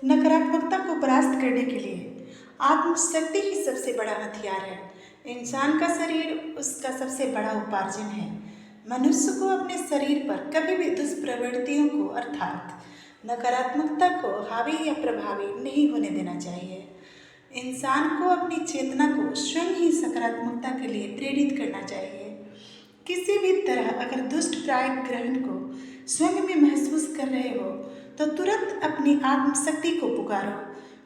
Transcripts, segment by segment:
नकारात्मकता को परास्त करने के लिए आत्मशक्ति ही सबसे बड़ा हथियार है। इंसान का शरीर उसका सबसे बड़ा उपार्जन है। मनुष्य को अपने शरीर पर कभी भी दुष्प्रवृत्तियों को अर्थात नकारात्मकता को हावी या प्रभावी नहीं होने देना चाहिए। इंसान को अपनी चेतना को स्वयं ही सकारात्मकता के लिए प्रेरित करना चाहिए। किसी भी तरह अगर दुष्ट प्राय ग्रहण को स्वयं में महसूस कर रहे हो तो तुरंत अपनी आत्मशक्ति को पुकारो।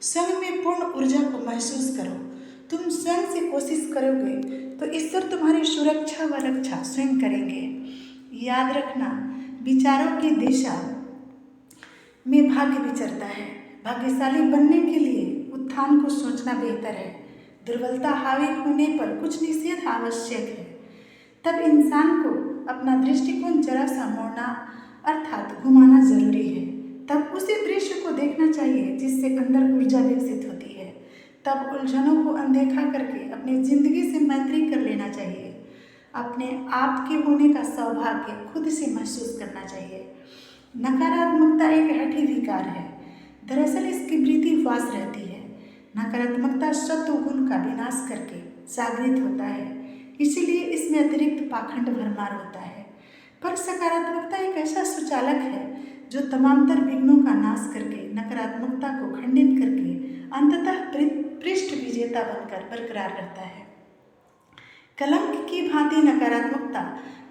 स्वयं में पूर्ण ऊर्जा को महसूस करो। तुम स्वयं से कोशिश करोगे तो ईश्वर तुम्हारी सुरक्षा व रक्षा स्वयं करेंगे। याद रखना, विचारों की दिशा में भाग्य विचरता है। भाग्यशाली बनने के लिए उत्थान को सोचना बेहतर है। दुर्बलता हावी होने पर कुछ निषेध आवश्यक है। तब इंसान को अपना दृष्टिकोण जरा सा मोड़ना अर्थात घुमाना जरूरी है। तब उसी दृश्य को देखना चाहिए जिससे अंदर ऊर्जा विकसित होती है। तब उलझनों को अनदेखा करके अपनी जिंदगी से मैत्री कर लेना चाहिए। अपने आप के होने का सौभाग्य खुद से महसूस करना चाहिए। नकारात्मकता एक हठी विकार है। दरअसल इसकी वृत्ति वास रहती है। नकारात्मकता सत्व गुण का विनाश करके जागृत होता है, इसीलिए इसमें अतिरिक्त पाखंड भरमार होता है। पर सकारात्मकता एक ऐसा सुचालक है जो तमामतर विघ्नों का नाश करके नकारात्मकता को खंडित करके अंततः पृष्ठ विजेता बनकर बरकरार रहता है। कलंक की भांति नकारात्मकता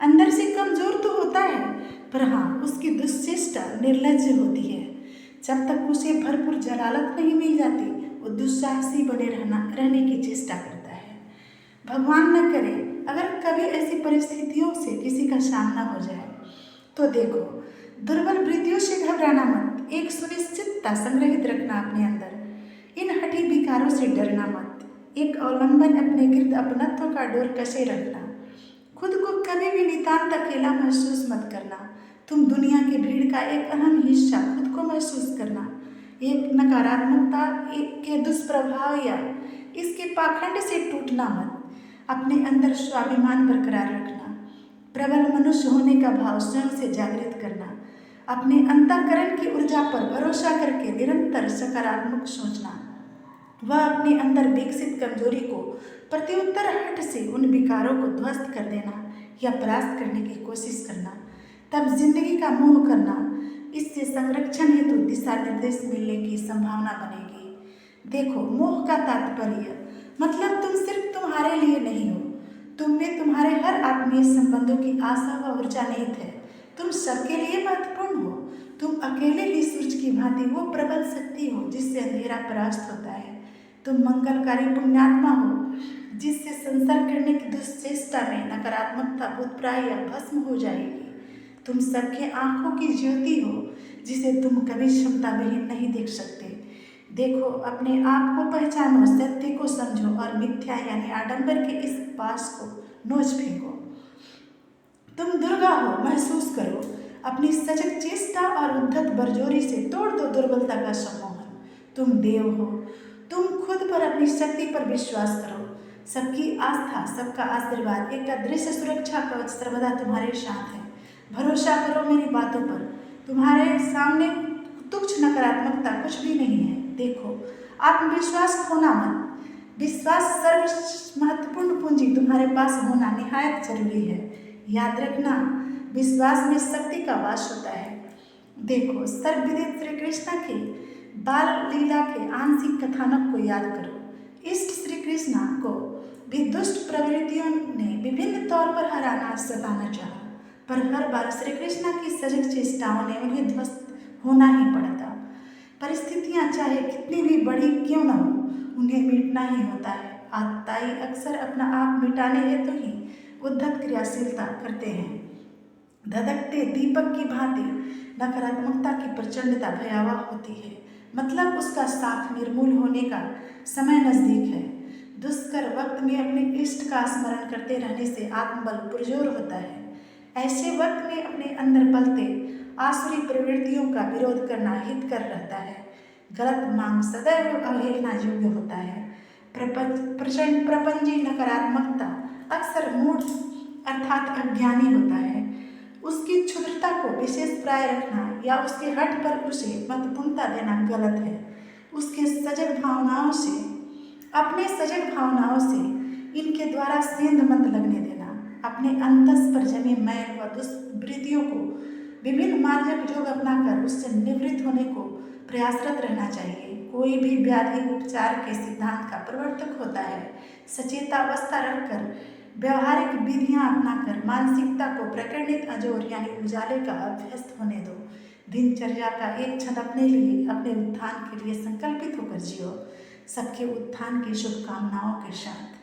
अंदर से कमजोर तो होता है, पर हाँ, उसकी दुश्चेष्टा निर्लज्ज होती है। जब तक उसे भरपूर जलालत नहीं मिल जाती, वो दुस्साहसी बने रहने की चेष्टा करता है। भगवान न करे अगर कभी ऐसी परिस्थितियों से किसी का सामना हो जाए तो देखो, दुर्बल वृत्तियों से घबराना मत। एक सुनिश्चितता संग्रहित रखना अपने अंदर। इन हठी विकारों से डरना मत। एक अवलंबन अपने गिर्द अपनत्व का डोर कसे रखना। खुद को कभी भी नितांत अकेला महसूस मत करना। तुम दुनिया की भीड़ का एक अहम हिस्सा खुद को महसूस करना। एक नकारात्मकता के दुष्प्रभाव या इसके पाखंड से टूटना मत। अपने अंदर स्वाभिमान बरकरार रखना। प्रबल मनुष्य होने का भाव स्वयं से जागृत करना। अपने अंतःकरण की ऊर्जा पर भरोसा करके निरंतर सकारात्मक सोचना। वह अपने अंदर विकसित कमजोरी को प्रत्युत्तर हट से उन विकारों को ध्वस्त कर देना या परास्त करने की कोशिश करना। तब जिंदगी का मोह करना। इससे संरक्षण हेतु दिशा निर्देश मिलने की संभावना बनेगी। देखो, मोह का तात्पर्य मतलब तुम सिर्फ तुम्हारे लिए नहीं हो, तुम में तुम्हारे हर आत्मीय संबंधों की आशा व ऊर्जा निहित है। तुम सबके लिए महत्वपूर्ण हो। तुम अकेले ही सूरज की भांति वो प्रबल शक्ति हो जिससे अंधेरा परास्त होता है। तुम मंगलकारी पुण्यात्मा हो जिससे संसार करने की दुश्चेष्टा में नकारात्मकता बुतप्राय या भस्म हो जाएगी। तुम सबके आंखों की ज्योति हो जिसे तुम कभी क्षमता विहीन नहीं देख सकते। देखो, अपने आप को पहचानो, सत्य को समझो और मिथ्या यानी आडंबर के इस पास को नोच फेंको। तुम दुर्गा हो, महसूस करो। अपनी सजग चेष्टा और उद्धत बरजोरी से तोड़ दो दुर्बलता का सम्मोहन। तुम देव हो। तुम खुद पर अपनी शक्ति पर विश्वास करो। सबकी आस्था, सबका आशीर्वाद, एक अदृश्य सुरक्षा कवच सर्वदा तुम्हारे साथ है। भरोसा करो मेरी बातों पर। तुम्हारे सामने तुच्छ नकारात्मकता कुछ भी नहीं है। देखो, आत्मविश्वास खोना मत। विश्वास सर्व महत्वपूर्ण पूंजी तुम्हारे पास होना निहायत जरूरी है। याद रखना, विश्वास में शक्ति का वास होता है। देखो, सर्वविदित श्री कृष्ण के बाल लीला के आंशिक कथानक को याद करो। इष्ट श्री कृष्ण को भी दुष्ट प्रवृत्तियों ने विभिन्न तौर पर हराना सताना चाहा, पर हर बार श्री कृष्ण की सजग चेष्टाओं ने उन्हें ध्वस्त होना ही पड़ा था। परिस्थितियां चाहे कितनी भी बड़ी क्यों न हो, उन्हें मिटना ही होता है। आतताई अक्सर अपना आप मिटाने हेतु ही उद्धत क्रियाशीलता करते हैं। धधकते दीपक की भांति नकारात्मकता की प्रचंडता भयावह होती है, मतलब उसका साफ निर्मूल होने का समय नजदीक है। दुष्कर वक्त में अपने इष्ट का स्मरण करते रहने से आत्मबल पुरजोर होता है। ऐसे वक्त में अपने अंदर पलते आसुरी प्रवृत्तियों का विरोध करना हितकर रहता है। गलत मांग सदैव अवहेलना योग्य होता है। प्रपंची नकारात्मकता अक्सर मूढ़ अर्थात अज्ञानी होता है। उसकी क्षुद्रता को विशेष प्राय रखना या उसके हट पर उसे महत्वपूर्णता देना गलत है। उसके सजग भावनाओं से अपने सजग भावनाओं से इनके द्वारा सेंध मत लगने देना। अपने अंतस पर जमे मैल व दुष्वृत्तियों को विभिन्न मार्जक योग अपनाकर उससे निवृत्त होने को प्रयासरत रहना चाहिए। कोई भी व्याधि उपचार के सिद्धांत का प्रवर्तक होता है। सचेतावस्था रखकर व्यवहारिक विधियां अपनाकर मानसिकता को प्रकरणित अजोर यानी उजाले का अभ्यस्त होने दो। दिनचर्या का एक क्षण अपने लिए, अपने उत्थान के लिए संकल्पित होकर जियो। सबके उत्थान की शुभकामनाओं के साथ।